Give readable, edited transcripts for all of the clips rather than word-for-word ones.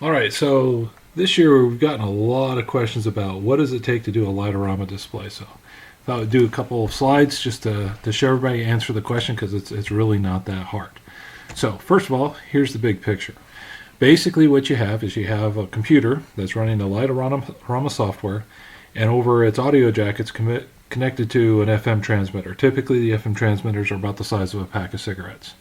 All right, so this year we've gotten a lot of questions about what does it take to do a Light-O-Rama display. So I thought I'd do a couple of slides just to show everybody answer the question because it's really not that hard. So first of all, here's the big picture. Basically what you have is you have a computer that's running the Light-O-Rama software, and over its audio jack it's connected to an FM transmitter. Typically the FM transmitters are about the size of a pack of cigarettes.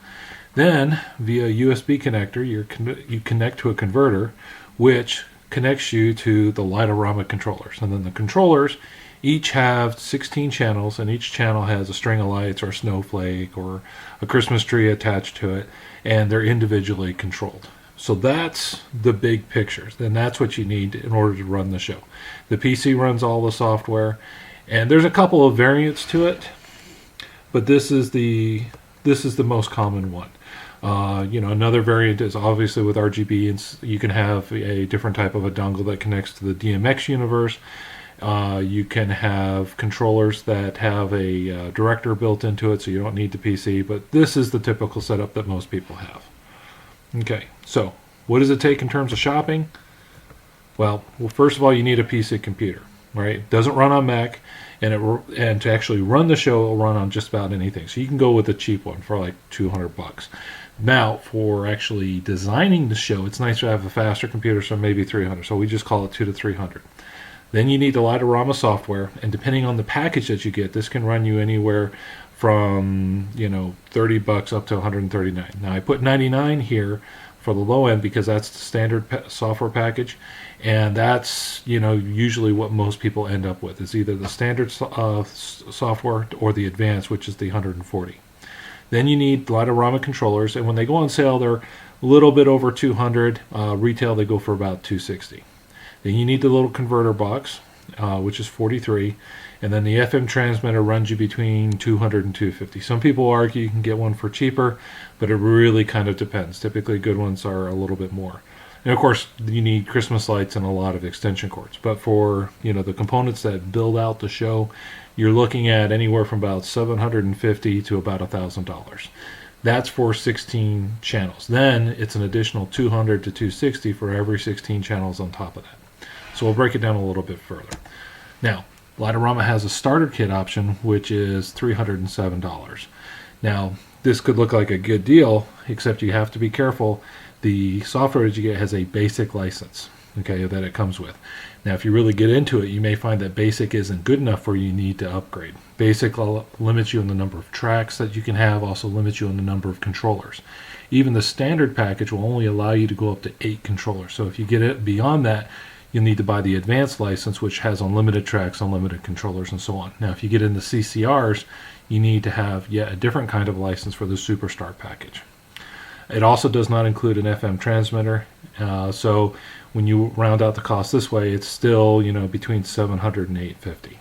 Then, via USB connector, you connect to a converter, which connects you to the Light-O-Rama controllers. And then the controllers each have 16 channels, and each channel has a string of lights or a snowflake or a Christmas tree attached to it, and they're individually controlled. So that's the big picture. Then that's what you need in order to run the show. The PC runs all the software, and there's a couple of variants to it, but this is the most common one. Another variant is obviously with RGB, and you can have a different type of a dongle that connects to the DMX universe. You can have controllers that have a director built into it, so you don't need the PC, but this is the typical setup that most people have. Okay, so what does it take in terms of shopping? Well, first of all, you need a PC computer, right? It doesn't run on Mac, and to actually run the show, it'll run on just about anything. So you can go with a cheap one for like $200. Now, for actually designing the show, it's nice to have a faster computer, so maybe 300. So we just call it 200 to 300. Then you need the Light-O-Rama software, and depending on the package that you get, this can run you anywhere from $30 up to $139. Now I put 99 here for the low end because that's the standard software package, and that's usually what most people end up with is either the standard software or the advanced, which is the 140. Then you need Light-O-Rama controllers, and when they go on sale, they're a little bit over 200. Retail, they go for about 260. Then you need the little converter box, which is 43, and then the FM transmitter runs you between 200 and 250. Some people argue you can get one for cheaper, but it really kind of depends. Typically, good ones are a little bit more. And of course, you need Christmas lights and a lot of extension cords. But for the components that build out the show, you're looking at anywhere from about $750 to about $1,000. That's for 16 channels. Then it's an additional 200 to 260 for every 16 channels on top of that. So we'll break it down a little bit further. Now, Light-O-Rama has a starter kit option, which is $307. Now, this could look like a good deal, except you have to be careful. The software that you get has a basic license, okay, that it comes with. Now, if you really get into it, you may find that basic isn't good enough for you need to upgrade. Basic limits you on the number of tracks that you can have, also limits you on the number of controllers. Even the standard package will only allow you to go up to 8 controllers. So if you get it beyond that, you'll need to buy the advanced license, which has unlimited tracks, unlimited controllers, and so on. Now, if you get into CCRs, you need to have yet a different kind of license for the Superstar package. It also does not include an FM transmitter, so when you round out the cost this way, it's still between $700 and $850.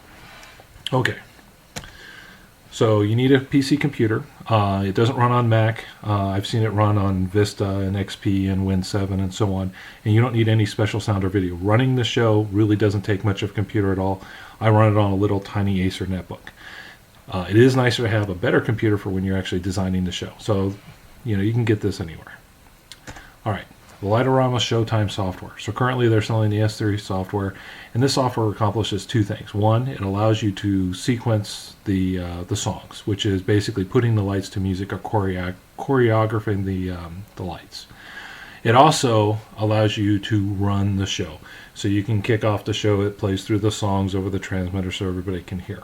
Okay, so you need a PC computer. It doesn't run on Mac. I've seen it run on Vista and XP and Win 7 and so on, and you don't need any special sound or video. Running the show really doesn't take much of a computer at all. I run it on a little tiny Acer netbook. It is nicer to have a better computer for when you're actually designing the show. So you can get this anywhere. All right, the Light-O-Rama Showtime software. So currently they're selling the S3 software, and this software accomplishes two things. One, it allows you to sequence the songs, which is basically putting the lights to music or choreographing the lights. It also allows you to run the show. So you can kick off the show, it plays through the songs over the transmitter so everybody can hear.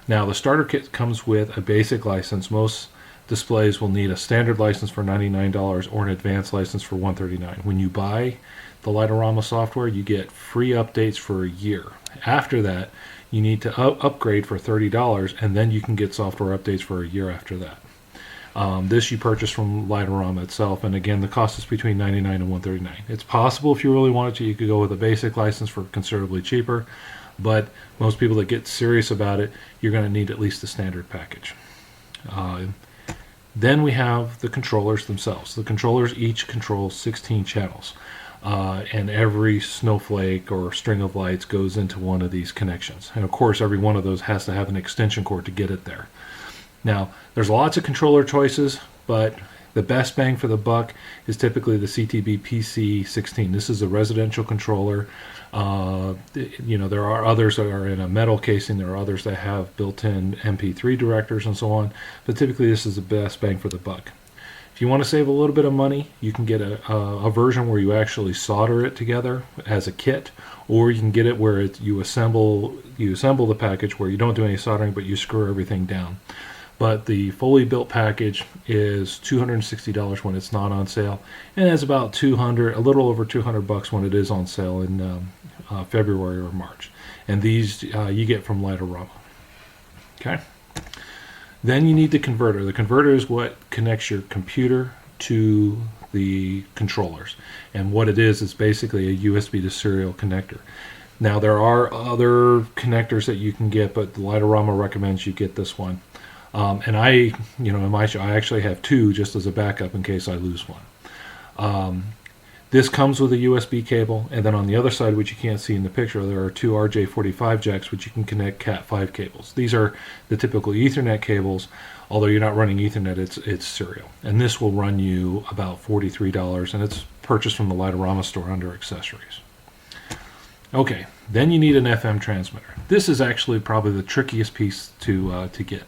Now, the starter kit comes with a basic license. Most displays will need a standard license for $99 or an advanced license for $139. When you buy the Light-O-Rama software, you get free updates for a year. After that, you need to upgrade for $30, and then you can get software updates for a year after that. This you purchase from Light-O-Rama itself, and again, the cost is between $99 and $139. It's possible if you really wanted to, you could go with a basic license for considerably cheaper, but most people that get serious about it, you're going to need at least the standard package. Then we have the controllers themselves. The controllers each control 16 channels, and every snowflake or string of lights goes into one of these connections. And of course, every one of those has to have an extension cord to get it there. Now, there's lots of controller choices, but The best bang for the buck is typically the CTB PC16. This is a residential controller. There are others that are in a metal casing. There are others that have built-in MP3 directors and so on. But typically, this is the best bang for the buck. If you want to save a little bit of money, you can get a version where you actually solder it together as a kit, or you can get it where you assemble the package where you don't do any soldering, but you screw everything down. But the fully built package is $260 when it's not on sale, and it's about a little over $200 when it is on sale in February or March. And these you get from Light-O-Rama. Okay. Then you need the converter. The converter is what connects your computer to the controllers. And what it is basically a USB to serial connector. Now there are other connectors that you can get, but Light-O-Rama recommends you get this one. And in my show, I actually have two just as a backup in case I lose one. This comes with a USB cable, and then on the other side, which you can't see in the picture, there are two RJ45 jacks which you can connect Cat5 cables. These are the typical Ethernet cables, although you're not running Ethernet, it's serial. And this will run you about $43, and it's purchased from the Light-O-Rama store under accessories. Okay, then you need an FM transmitter. This is actually probably the trickiest piece to get.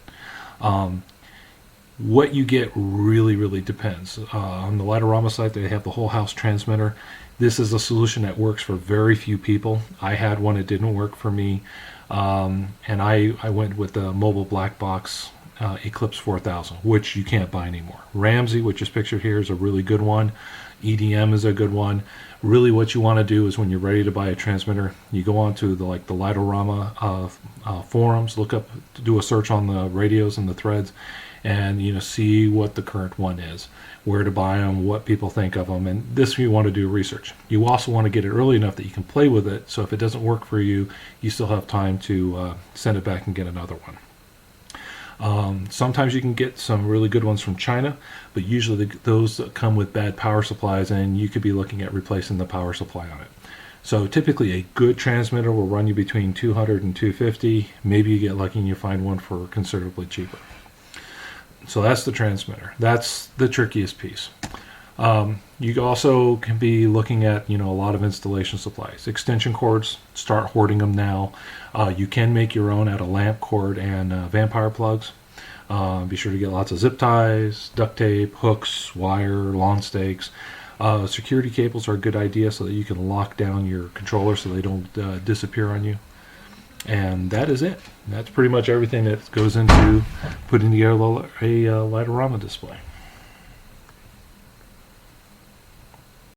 What you get really depends. On the Light-O-Rama site, they have the whole house transmitter. This is a solution that works for very few people. I had one, it didn't work for me. And I went with the mobile black box Eclipse 4000, which you can't buy anymore. Ramsey, which is pictured here, is a really good one. EDM is a good one. Really what you want to do is when you're ready to buy a transmitter, you go onto the Light-O-Rama forums, do a search on the radios and the threads, and see what the current one is, where to buy them, what people think of them, and this you want to do research. You also want to get it early enough that you can play with it, so if it doesn't work for you, you still have time to send it back and get another one. Sometimes you can get some really good ones from China, but usually those come with bad power supplies, and you could be looking at replacing the power supply on it. So typically a good transmitter will run you between $200 and $250. Maybe you get lucky and you find one for considerably cheaper. So that's the transmitter. That's the trickiest piece. You also can be looking at a lot of installation supplies. Extension cords, start hoarding them now. You can make your own out of lamp cord and vampire plugs. Be sure to get lots of zip ties, duct tape, hooks, wire, lawn stakes. Security cables are a good idea so that you can lock down your controller so they don't disappear on you. And that is it. That's pretty much everything that goes into putting together a Light-O-Rama display.